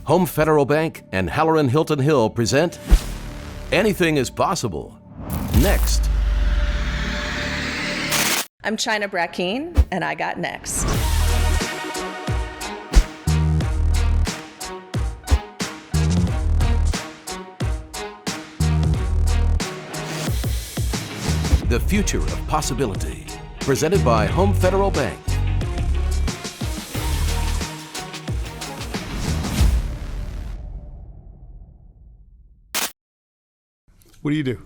Home Federal Bank and Halloran Hilton Hill present Anything is Possible. Next. I'm Chyna Brackeen, and I got next. The Future of Possibility, presented by Home Federal Bank. What do you do?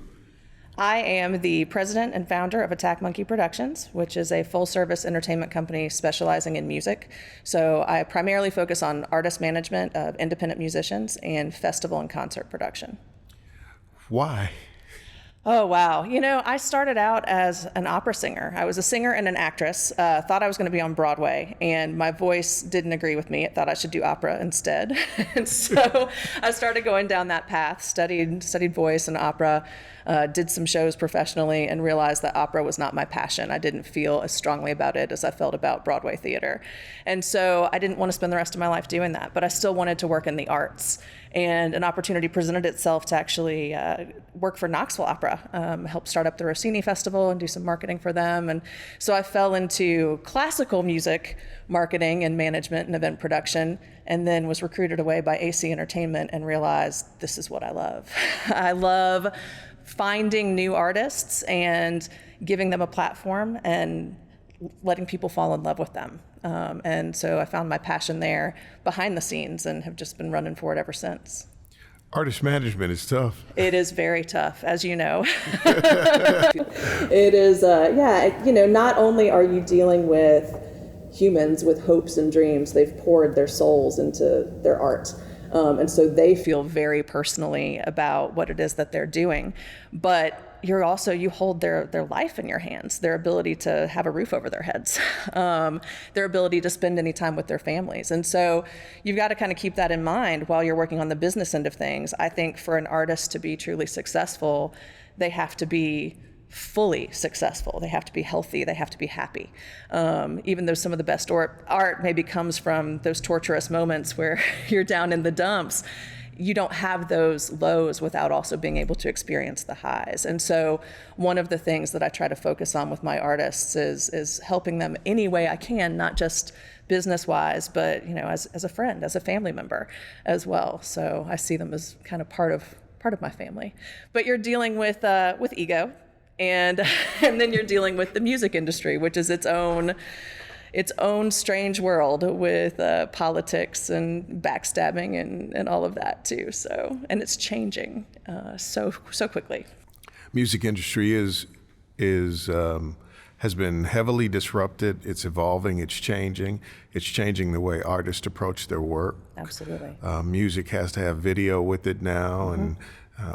I am the president and founder of Attack Monkey Productions, which is a full-service entertainment company specializing in music. So I primarily focus on artist management of independent musicians and festival and concert production. Why? Oh, wow. You know, I started out as an opera singer. I was a singer and an actress, thought I was going to be on Broadway, and my voice didn't agree with me. It thought I should do opera instead. And so I started going down that path, studied voice and opera, did some shows professionally, and realized that opera was not my passion. I didn't feel as strongly about it as I felt about Broadway theater. And so I didn't want to spend the rest of my life doing that, but I still wanted to work in the arts. And an opportunity presented itself to actually work for Knoxville Opera, help start up the Rossini Festival and do some marketing for them. And so I fell into classical music marketing and management and event production, and then was recruited away by AC Entertainment and realized this is what I love. I love finding new artists and giving them a platform and letting people fall in love with them. And so I found my passion there behind the scenes and have just been running for it ever since. Artist management is tough. It is very tough, as you know. It is, not only are you dealing with humans with hopes and dreams, they've poured their souls into their art. And so they feel very personally about what it is that they're doing. But you hold their life in your hands, their ability to have a roof over their heads, their ability to spend any time with their families. And so you've got to kind of keep that in mind while you're working on the business end of things. I think for an artist to be truly successful, they have to be fully successful. They have to be healthy. They have to be happy. Even though some of the best art maybe comes from those torturous moments where you're down in the dumps, you don't have those lows without also being able to experience the highs. And so one of the things that I try to focus on with my artists is helping them any way I can, not just business-wise, but as a friend, as a family member as well. So I see them as kind of part of my family. But you're dealing with ego, and then you're dealing with the music industry, which is its own strange world with politics and backstabbing and all of that too. So, and it's changing so quickly. Music industry has been heavily disrupted. It's evolving. It's changing. It's changing the way artists approach their work. Absolutely. Music has to have video with it now, and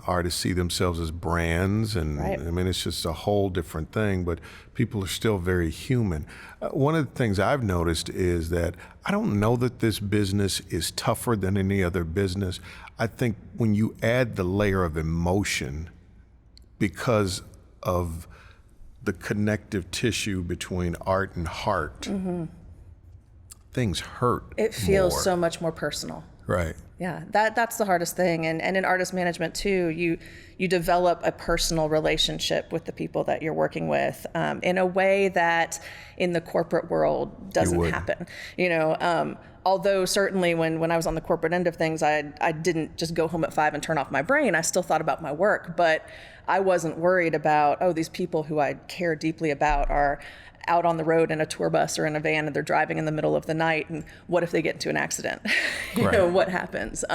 artists see themselves as brands, and right. I mean, it's just a whole different thing, but people are still very human. One of the things I've noticed is that I don't know that this business is tougher than any other business. I think when you add the layer of emotion because of the connective tissue between art and heart, things hurt. It feels more. so much more personal. Right. Yeah, that's the hardest thing. And in artist management too, you develop a personal relationship with the people that you're working with in a way that in the corporate world doesn't happen. Although certainly when I was on the corporate end of things, I didn't just go home at 5 and turn off my brain. I still thought about my work, but I wasn't worried about, these people who I care deeply about are out on the road in a tour bus or in a van, and they're driving in the middle of the night, and what if they get into an accident? What happens?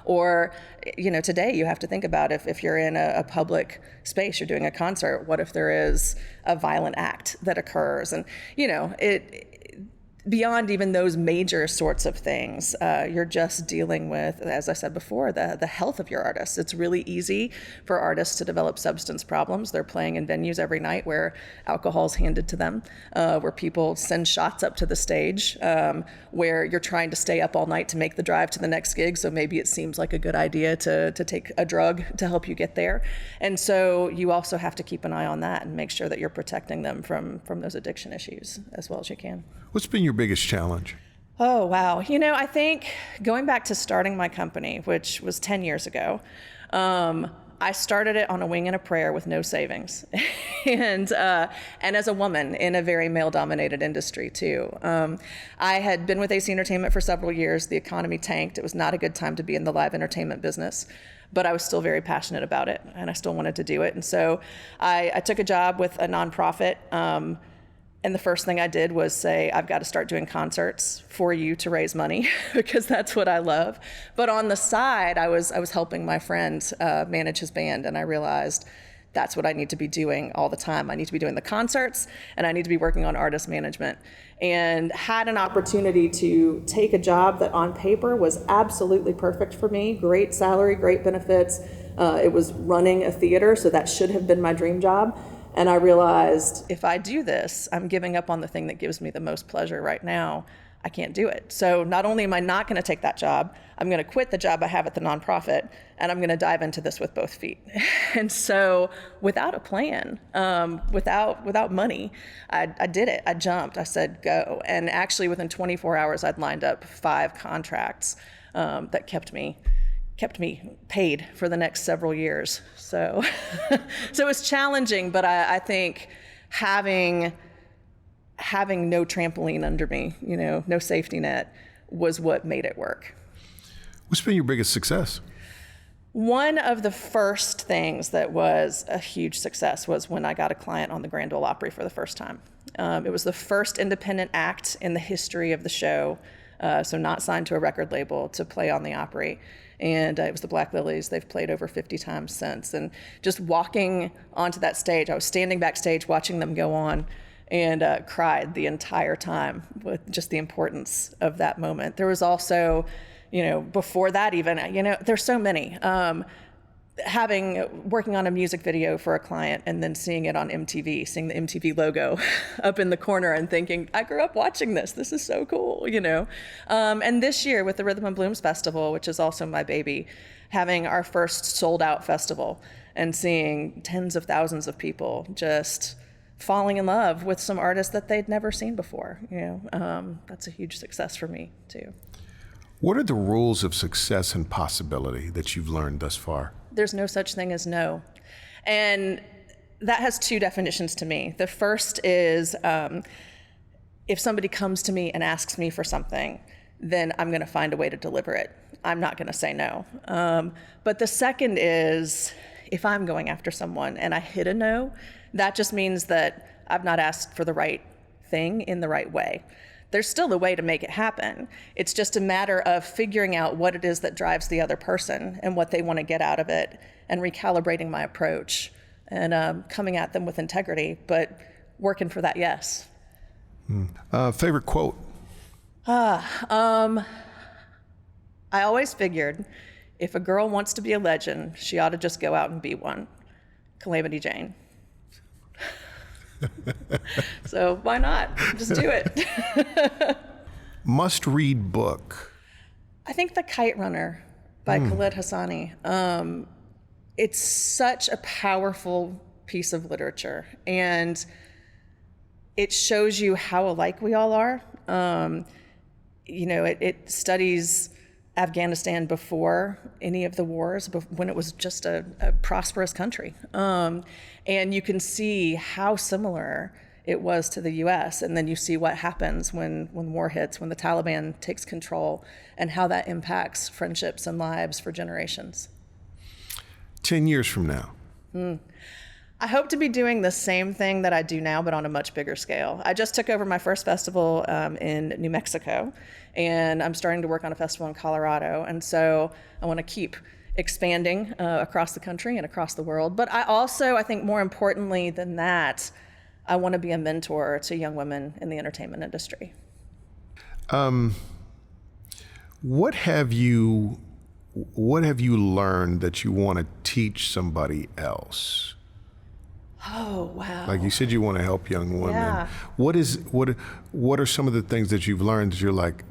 Or today you have to think about if you're in a public space, you're doing a concert, what if there is a violent act that occurs? And beyond even those major sorts of things, you're just dealing with, as I said before, the health of your artists. It's really easy for artists to develop substance problems. They're playing in venues every night where alcohol is handed to them, where people send shots up to the stage, where you're trying to stay up all night to make the drive to the next gig, so maybe it seems like a good idea to take a drug to help you get there. And so you also have to keep an eye on that and make sure that you're protecting them from those addiction issues as well as you can. What's been your biggest challenge? Oh, wow. You know, I think going back to starting my company, which was 10 years ago, I started it on a wing and a prayer with no savings, and as a woman in a very male-dominated industry too. I had been with AC Entertainment for several years. The economy tanked. It was not a good time to be in the live entertainment business, but I was still very passionate about it, and I still wanted to do it. And so I took a job with a nonprofit. And the first thing I did was say, I've got to start doing concerts for you to raise money because that's what I love. But on the side, I was helping my friend manage his band, and I realized that's what I need to be doing all the time. I need to be doing the concerts, and I need to be working on artist management. And had an opportunity to take a job that on paper was absolutely perfect for me, great salary, great benefits. It was running a theater, so that should have been my dream job. And I realized if I do this, I'm giving up on the thing that gives me the most pleasure right now. I can't do it. So not only am I not going to take that job, I'm going to quit the job I have at the nonprofit, and I'm going to dive into this with both feet. And so without a plan, without money, I did it. I jumped. I said, go. And actually within 24 hours, I'd lined up 5 contracts that kept me paid for the next several years. So so it was challenging, but I think having no trampoline under me, no safety net, was what made it work. What's been your biggest success? One of the first things that was a huge success was when I got a client on the Grand Ole Opry for the first time. It was the first independent act in the history of the show, so not signed to a record label, to play on the Opry. And it was the Black Lilies. They've played over 50 times since. And just walking onto that stage, I was standing backstage watching them go on, and cried the entire time with just the importance of that moment. There was also, before that even, there's so many. Working on a music video for a client and then seeing it on MTV, seeing the MTV logo up in the corner and thinking, I grew up watching this. This is so cool, And this year with the Rhythm and Blooms Festival, which is also my baby, having our first sold out festival and seeing tens of thousands of people just falling in love with some artists that they'd never seen before, that's a huge success for me too. What are the rules of success and possibility that you've learned thus far? There's no such thing as no. And that has 2 definitions to me. The first is if somebody comes to me and asks me for something, then I'm going to find a way to deliver it. I'm not going to say no. But the second is if I'm going after someone and I hit a no, that just means that I've not asked for the right thing in the right way. There's still a way to make it happen. It's just a matter of figuring out what it is that drives the other person and what they want to get out of it, and recalibrating my approach and coming at them with integrity, but working for that yes. Favorite quote? I always figured if a girl wants to be a legend, she ought to just go out and be one. Calamity Jane. So why not? Just do it. Must read book? I think The Kite Runner by Khaled Hosseini. It's such a powerful piece of literature, and it shows you how alike we all are. It studies Afghanistan before any of the wars, when it was just a prosperous country. And you can see how similar it was to the US, and then you see what happens when war hits, when the Taliban takes control, and how that impacts friendships and lives for generations. 10 years from now? I hope to be doing the same thing that I do now, but on a much bigger scale. I just took over my first festival in New Mexico, and I'm starting to work on a festival in Colorado. And so I want to keep expanding across the country and across the world. But I think more importantly than that, I want to be a mentor to young women in the entertainment industry. What have you learned that you want to teach somebody else? Oh, wow. Like you said, you want to help young women. Yeah. What are some of the things that you've learned that you're like,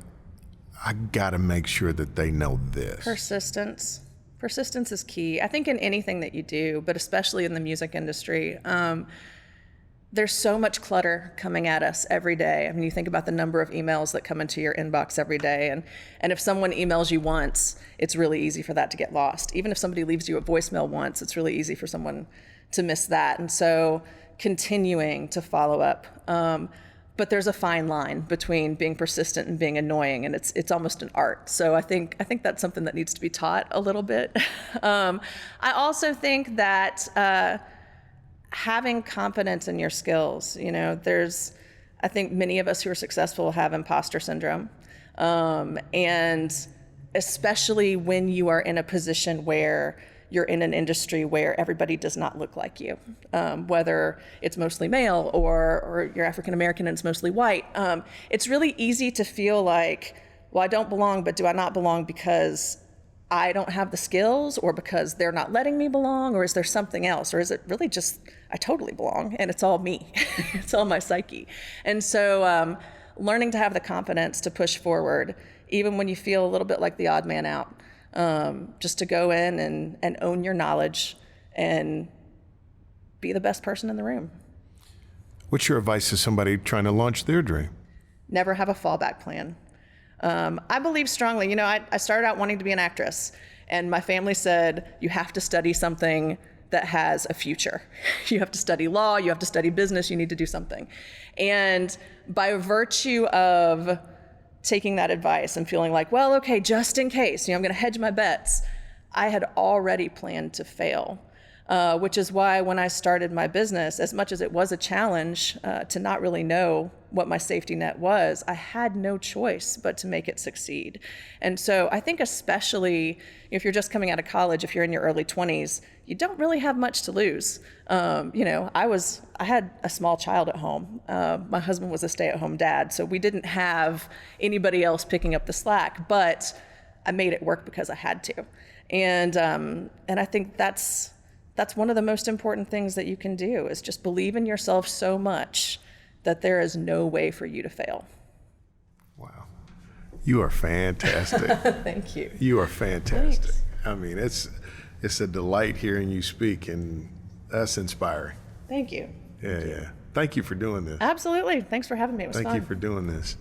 I got to make sure that they know this? Persistence. Persistence is key. I think in anything that you do, but especially in the music industry, There's so much clutter coming at us every day. I mean, you think about the number of emails that come into your inbox every day, and if someone emails you once, it's really easy for that to get lost. Even if somebody leaves you a voicemail once, it's really easy for someone to miss that. And so continuing to follow up. But there's a fine line between being persistent and being annoying, and it's almost an art. So I think that's something that needs to be taught a little bit. I also think that having confidence in your skills, I think many of us who are successful have imposter syndrome. And especially when you are in a position where you're in an industry where everybody does not look like you, whether it's mostly male or you're African American and it's mostly white. It's really easy to feel like, well, I don't belong, but do I not belong because I don't have the skills, or because they're not letting me belong, or is there something else? Or is it really just, I totally belong and it's all me, it's all my psyche. And so learning to have the confidence to push forward, even when you feel a little bit like the odd man out, just to go in and own your knowledge and be the best person in the room. What's your advice to somebody trying to launch their dream? Never have a fallback plan. I believe strongly, I started out wanting to be an actress, and my family said, you have to study something that has a future. You have to study law, you have to study business, you need to do something. And by virtue of taking that advice and feeling like, well, okay, just in case, I'm gonna hedge my bets, I had already planned to fail. Which is why when I started my business, as much as it was a challenge to not really know what my safety net was, I had no choice but to make it succeed. And so I think especially if you're just coming out of college, if you're in your early 20s, you don't really have much to lose. I had a small child at home. My husband was a stay-at-home dad, so we didn't have anybody else picking up the slack, but I made it work because I had to. And I think that's one of the most important things that you can do, is just believe in yourself so much that there is no way for you to fail. Wow. You are fantastic. Thank you. You are fantastic. Thanks. I mean, it's a delight hearing you speak, and that's inspiring. Thank you. Yeah. Thank you for doing this. Absolutely. Thanks for having me. It was fun. Thank you for doing this.